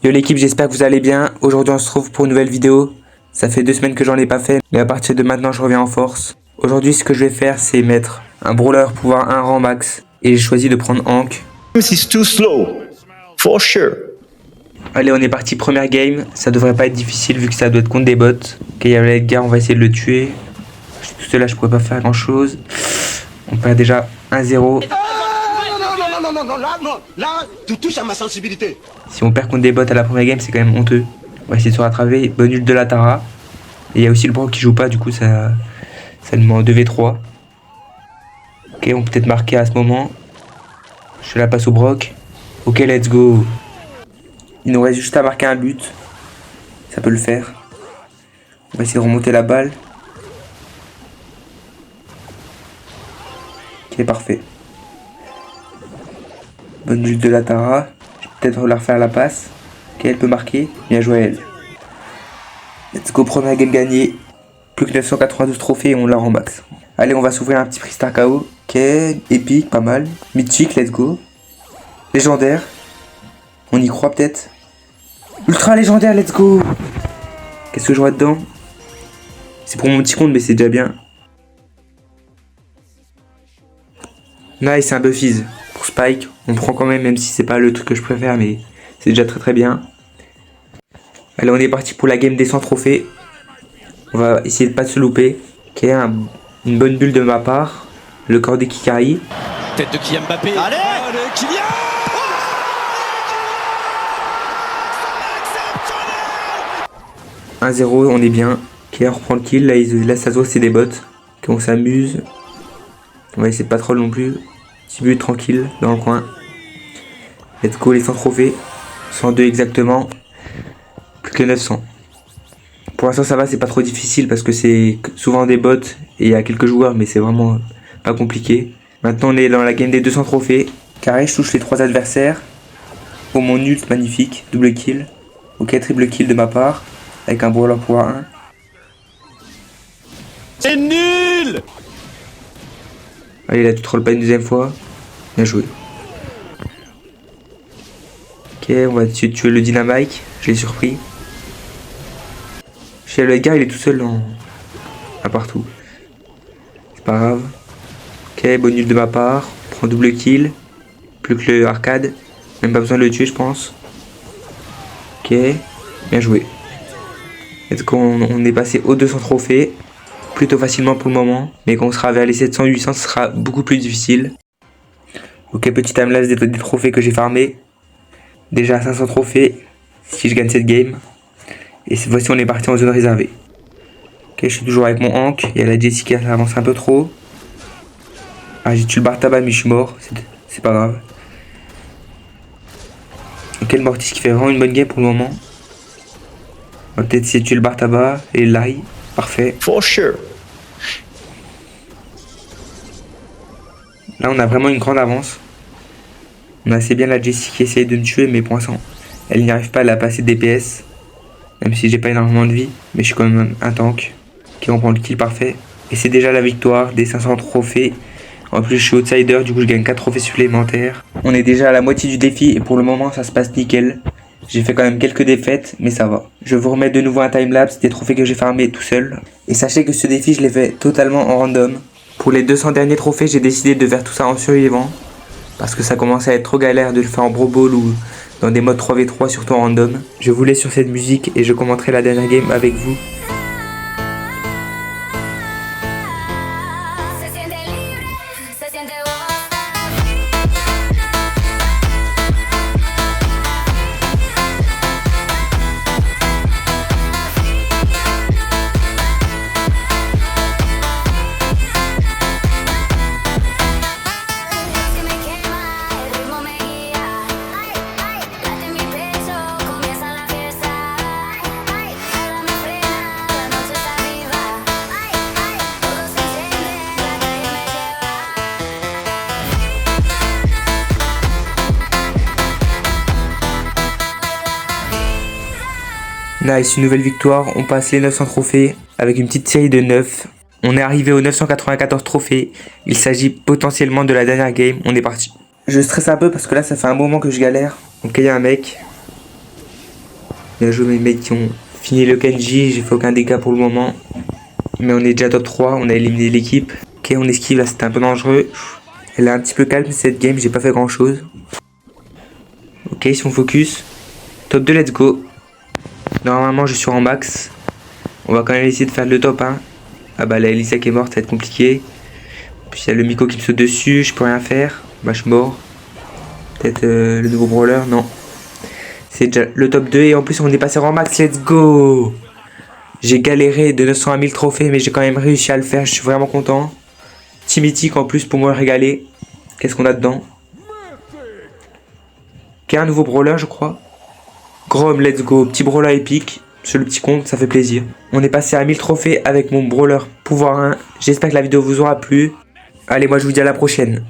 Yo l'équipe, j'espère que vous allez bien. Aujourd'hui on se retrouve pour une nouvelle vidéo. Ça fait 2 semaines que j'en ai pas fait, mais à partir de maintenant je reviens en force. Aujourd'hui ce que je vais faire c'est mettre un brawler pouvoir 1 rang max. Et j'ai choisi de prendre Hank. This is too slow, for sure. Allez, on est parti, première game. Ça devrait pas être difficile vu que ça doit être contre des bots. Ok, il y a Edgar, on va essayer de le tuer. Tout cela je pourrais pas faire grand chose. On perd déjà 1-0. Non, là, tu touches à ma sensibilité. Si on perd contre des bots à la première game, c'est quand même honteux. On va essayer de se rattraper. Bonne ult de la Tara. Et il y a aussi le Brock qui joue pas, du coup ça nous met en 2v3. Ok, on peut peut-être marquer à ce moment. Je la passe au Brock. Ok, let's go. Il nous reste juste à marquer un but. Ça peut le faire. On va essayer de remonter la balle. Ok, parfait. Bonne ult de la Tara. Je vais peut-être la refaire la passe. Ok, elle peut marquer. Bien joué elle. Let's go, première game gagnée. Plus que 992 trophées et on l'a en max. Allez, on va s'ouvrir un petit prix Star KO. Ok, épique, pas mal. Mythique, let's go. Légendaire. On y croit peut-être. Ultra légendaire, let's go. Qu'est-ce que je vois dedans? C'est pour mon petit compte, mais c'est déjà bien. Nice, c'est un Buffies. Pour Spike, on prend quand même si c'est pas le truc que je préfère, mais c'est déjà très bien. Allez, on est parti pour la game des 100 trophées. On va essayer de pas se louper. Ok, une bonne bulle de ma part. Le corps de Kikari. Tête de Kylian Mbappé. Allez, Kylian. 1-0, on est bien. Ok, on reprend le kill. Là ça se voit, c'est des bots. Ok, on s'amuse. On va essayer de pas troll non plus. Petit but tranquille dans le coin. Let's go, les 100 trophées. 102 exactement. Plus que 900. Pour l'instant ça va, c'est pas trop difficile parce que c'est souvent des bots et il y a quelques joueurs, mais c'est vraiment pas compliqué. Maintenant on est dans la game des 200 trophées. Carré, je touche les 3 adversaires. Oh, mon ult, magnifique. Double kill. Ok, triple kill de ma part. Avec un brawler pour 1. C'est nul. Allez, là tu troll pas une deuxième fois. Bien joué. Ok, on va tuer le Dynamite. Je l'ai surpris. Chez le Edgar, il est tout seul à partout. C'est pas grave. Ok, bonne ult de ma part. On prend double kill. Plus que le arcade. Même pas besoin de le tuer, je pense. Ok, bien joué. Est-ce qu'on est passé aux 200 trophées? Plutôt facilement pour le moment. Mais quand on sera vers les 700-800, ce sera beaucoup plus difficile. Ok, petit timelapse des trophées que j'ai farmés. Déjà 500 trophées si je gagne cette game. Et cette fois-ci, on est parti en zone réservée. Ok, je suis toujours avec mon Hank. Il y a la Jessica, ça avance un peu trop. Ah, j'ai tué le Bartaba, mais je suis mort. C'est pas grave. Ok, le Mortis qui fait vraiment une bonne game pour le moment. On va peut-être essayer de tuer le Bartaba et l'ail. Parfait. For sure. Là, on a vraiment une grande avance. On a assez bien la Jessie qui essaye de me tuer, mais pour l'instant, elle n'y arrive pas, elle a pas assez de DPS. Même si j'ai pas énormément de vie, mais je suis quand même un tank. Qui reprend le kill parfait. Et c'est déjà la victoire des 500 trophées. En plus, je suis outsider, du coup, je gagne 4 trophées supplémentaires. On est déjà à la moitié du défi et pour le moment, ça se passe nickel. J'ai fait quand même quelques défaites, mais ça va. Je vous remets de nouveau un timelapse des trophées que j'ai farmés tout seul. Et sachez que ce défi, je l'ai fait totalement en random. Pour les 200 derniers trophées, j'ai décidé de faire tout ça en survivant. Parce que ça commençait à être trop galère de le faire en Brawl Ball ou dans des modes 3v3, surtout en random. Je vous laisse sur cette musique et je commenterai la dernière game avec vous. Nice, une nouvelle victoire, on passe les 900 trophées avec une petite série de 9. On est arrivé aux 994 trophées, il s'agit potentiellement de la dernière game, on est parti. Je stresse un peu parce que là ça fait un moment que je galère. Ok, il y a un mec. Bien joué mes mecs qui ont fini le Kenji, j'ai fait aucun dégât pour le moment. Mais on est déjà top 3, on a éliminé l'équipe. Ok, on esquive là, c'était un peu dangereux. Elle est un petit peu calme cette game, j'ai pas fait grand chose. Ok, si on focus. Top 2, let's go. Normalement je suis en max. On va quand même essayer de faire le top 1. Ah bah la Elisa qui est morte, ça va être compliqué. Puis il y a le Miko qui me saute dessus, je peux rien faire. Bah je suis mort. Peut-être le nouveau brawler, non. C'est déjà le top 2 et en plus on est passé en max, let's go. J'ai galéré de 900 à 1000 trophées mais j'ai quand même réussi à le faire, je suis vraiment content. Team mythique en plus pour me régaler. Qu'est-ce qu'on a dedans? Ok, un nouveau brawler je crois. Grom, let's go, petit brawler épique. Sur le petit compte, ça fait plaisir. On est passé à 1000 trophées avec mon brawler pouvoir 1. J'espère que la vidéo vous aura plu. Allez, moi je vous dis à la prochaine.